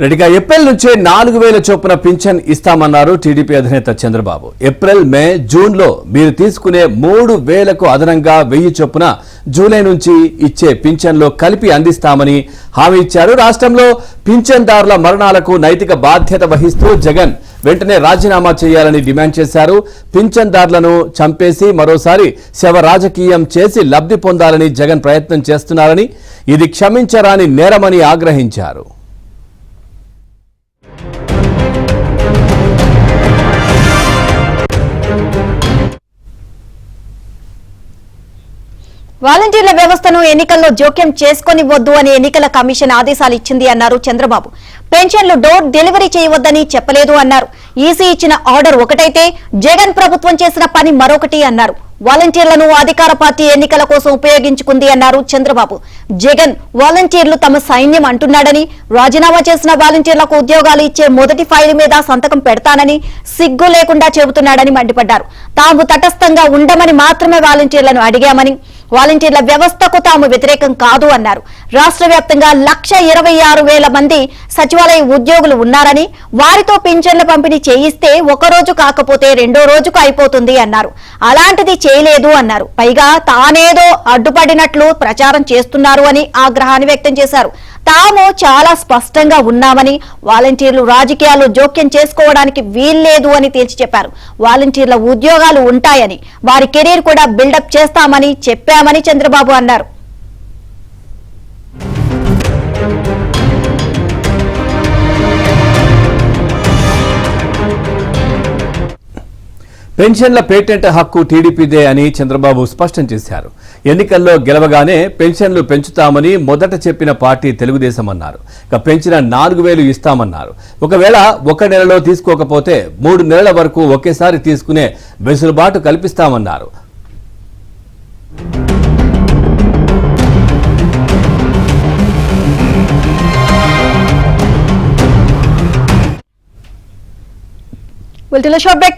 రెడ్డిగా April నుంచే 4000 చొప్పున pension ఇస్తామన్నారు టీడీపీ అధినేత చంద్రబాబు. ఏప్రిల్, మే, జూన్లో మీరు తీసుకునే 3000కు అదనంగా 1000 చొప్పున జూలై నుంచి ఇచ్చే పింఛన్లో కలిపి అందిస్తామని హామీ ఇచ్చారు. రాష్ట్రంలో పింఛన్దారుల మరణాలకు నైతిక బాధ్యత వహిస్తూ జగన్ వెంటనే రాజీనామా చేయాలని డిమాండ్ చేశారు. పింఛన్దారులను చంపేసి మరోసారి శవ రాజకీయం చేసి లబ్ధి పొందాలని జగన్ ప్రయత్నం చేస్తున్నారని, ఇది క్షమించరాని నేరమని ఆగ్రహించారు. వాలంటీర్ల వ్యవస్థను ఎన్నికల్లో జోక్యం చేసుకొనివద్దు అని ఎన్నికల కమిషన్ ఆదేశాలు ఇచ్చింది అన్నారు చంద్రబాబు. పెన్షన్లు డోర్ డెలివరీ చేయవద్దని చెప్పలేదు అన్నారు. ఈసీ ఇచ్చిన ఆర్డర్ ఒకటైతే జగన్ ప్రభుత్వం చేసిన పని మరొకటి అన్నారు. వాలంటీర్లను అధికార పార్టీ ఎన్నికల కోసం ఉపయోగించుకుంది అన్నారు చంద్రబాబు. జగన్ వాలంటీర్లు తమ సైన్యం అంటున్నాడని, రాజీనామా చేసిన వాలంటీర్లకు ఉద్యోగాలు ఇచ్చే మొదటి ఫైల్ మీద సంతకం పెడతానని సిగ్గు లేకుండా చెబుతున్నాడని మండిపడ్డారు. తాము తటస్థంగా ఉండమని మాత్రమే వాలంటీర్లను అడిగామని, వాలంటీర్ల వ్యవస్థకు తాము వ్యతిరేకం కాదు అన్నారు. రాష్ట్ర వ్యాప్తంగా 126,000 మంది సచివాలయ ఉద్యోగులు ఉన్నారని, వారితో పింఛన్ల పంపిణీ చేయిస్తే ఒకరోజు కాకపోతే రెండో రోజుకు అయిపోతుంది అన్నారు. అలాంటిది చేయలేదు అన్నారు. పైగా తానేదో అడ్డుపడినట్లు ప్రచారం చేస్తున్నారు అని ఆగ్రహాన్ని వ్యక్తం చేశారు. తాము చాలా స్పష్టంగా ఉన్నామని, వాలంటీర్లు రాజకీయాల్లో జోక్యం చేసుకోవడానికి వీల్లేదు అని తేల్చి చెప్పారు. వాలంటీర్ల ఉద్యోగాలు ఉంటాయని, వారి కెరీర్ కూడా బిల్డప్ చేస్తామని చెప్పామని చంద్రబాబు అన్నారు. పెన్షన్ల పేటెంట్ హక్కు టీడీపీదే అని చంద్రబాబు స్పష్టం చేశారు. ఎన్నికల్లో గెలవగానే పెన్షన్లు పెంచుతామని మొదట చెప్పిన పార్టీ తెలుగుదేశం అన్నారు. ఇక పెంచిన 4000 ఇస్తామన్నారు. ఒకవేళ ఒక నెలలో తీసుకోకపోతే 3 నెలల వరకు ఒకేసారి తీసుకునే వెసులుబాటు కల్పిస్తామన్నారు. Short break